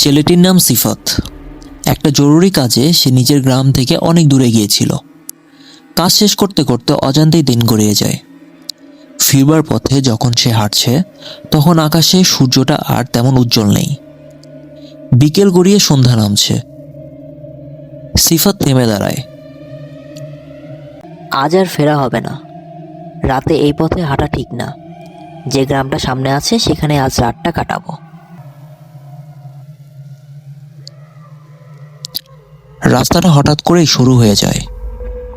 ছেলেটির নাম সিফাত। একটা জরুরি কাজে সে নিজের গ্রাম থেকে অনেক দূরে গিয়েছিল। কাজ শেষ করতে করতে অজান্তেই দিন গড়িয়ে যায়। ফিরবার পথে যখন সে হাঁটছে, তখন আকাশে সূর্যটা আর তেমন উজ্জ্বল নেই। বিকেল গড়িয়ে সন্ধ্যা নামছে। সিফাত থেমে দাঁড়ায়। আজ আর ফেরা হবে না। রাতে এই পথে হাঁটা ঠিক না। যে গ্রামটা সামনে আছে সেখানে আজ রাতটা কাটাবো। রাস্তাটা হঠাৎ করেই শুরু হয়ে যায়।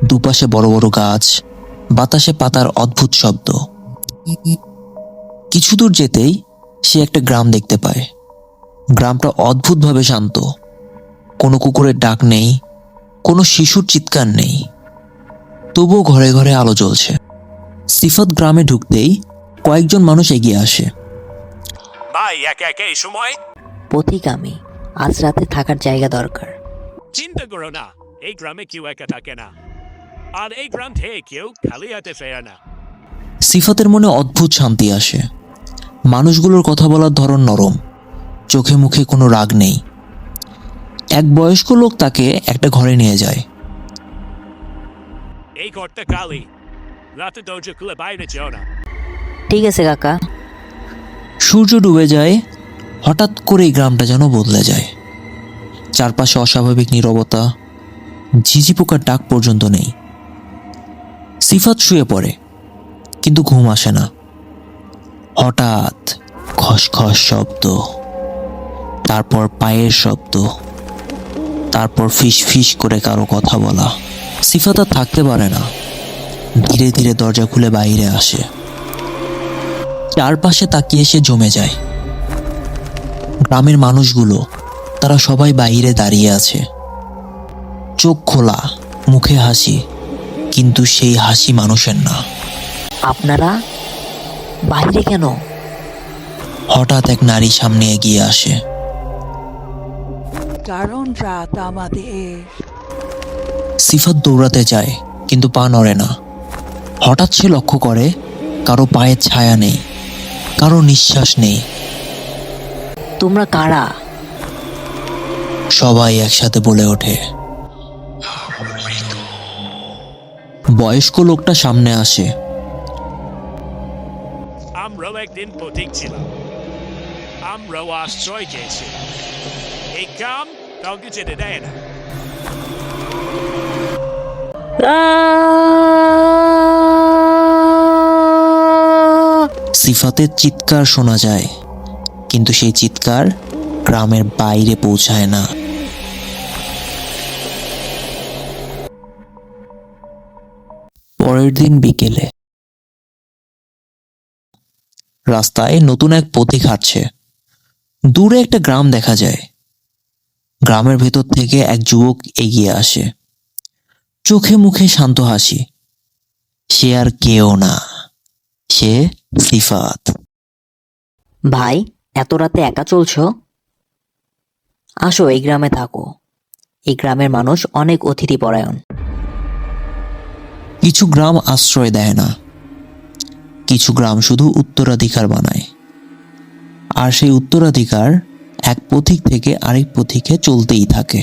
দুপাশে বড় বড় গাছ, বাতাসে পাতার অদ্ভুত শব্দ। কিছু দূর যেতেই সে একটা গ্রাম দেখতে পায়। গ্রামটা অদ্ভুতভাবে শান্ত। কোনো কুকুরের ডাক নেই, কোনো শিশুর চিৎকার নেই। তবুও ঘরে ঘরে আলো জ্বলছে। সিফাত গ্রামে ঢুকতেই কয়েকজন মানুষ এগিয়ে আসে। ভাই, একা একা এই সময়? পথিক আমি, আজ রাতে থাকার জায়গা দরকার। চিন্তা করো না, এই গ্রামে কেউ একা থাকে না। আর এই গ্রাম থেকে কেউ খালি হাতে ফেরে না। সিফাতের মনে অদ্ভুত শান্তি আসে। মানুষগুলোর কথা বলার ধরন নরম, চোখে মুখে কোনো রাগ নেই। এক বয়স্ক লোক তাকে একটা ঘরে নিয়ে যায়। এই ঘরটা খালি। রাতে দরজা খুলে বাইরে যেও না। ঠিক আছে কাকা। সূর্য ডুবে যায়। হঠাৎ করেই গ্রামটা যেন বদলে যায়। চারপাশে অস্বাভাবিক নীরবতা, ঝিঝি পোকার ডাক পর্যন্ত নেই। সিফাত শুয়ে পড়ে, কিন্তু ঘুম আসে না। হঠাৎ খসখস শব্দ, তারপর পায়ের শব্দ, তারপর ফিস ফিস করে কারো কথা বলা। সিফাত আর থাকতে পারে না। ধীরে ধীরে দরজা খুলে বাইরে আসে। চারপাশে তাকিয়ে সে জমে যায়। গ্রামের মানুষগুলো, তারা সবাই বাইরে দাঁড়িয়ে আছে। চোখ খোলা, মুখে হাসি, কিন্তু সেই হাসি মানুষের না। আপনারা বাইরে কেন? হঠাৎ এক নারী সামনে এগিয়ে আসে। কারণ রাত আমাদের। সিফাত দৌড়াতে যায়, কিন্তু পা নড়ে না। হঠাৎ সে লক্ষ্য করে কারো পায়ের ছায়া নেই, কারো নিঃশ্বাস নেই। তোমরা কারা? সবাই একসাথে বলে ওঠে। বয়স্ক লোকটা সামনে আসে। আমরাও একদিন পথিক ছিলাম। আমরাও আশ্রয় চেয়েছিলাম। এই গ্রাম কাউকে যেতে দেয় না। সিফাতের চিৎকার শোনা যায়, কিন্তু সেই চিৎকার গ্রামের বাইরে পৌঁছায় না। পরের দিন বিকেলে রাস্তায় নতুন এক পথিক হাঁটছে। দূরে একটা গ্রাম দেখা যায়। গ্রামের ভেতর থেকে এক যুবক এগিয়ে আসে, চোখে মুখে শান্ত হাসি। সে আর কেউ না, সে সিফাত। ভাই, এত রাতে একা চলছো? আসো, এই গ্রামে থাকো। এই গ্রামের মানুষ অনেক অতিথিপরায়ণ। কিছু গ্রাম আশ্রয় দেয় না, কিছু গ্রাম শুধু উত্তরাধিকার বানায়। আর সেই উত্তরাধিকার এক পথিক থেকে আরেক পথিকে চলতেই থাকে।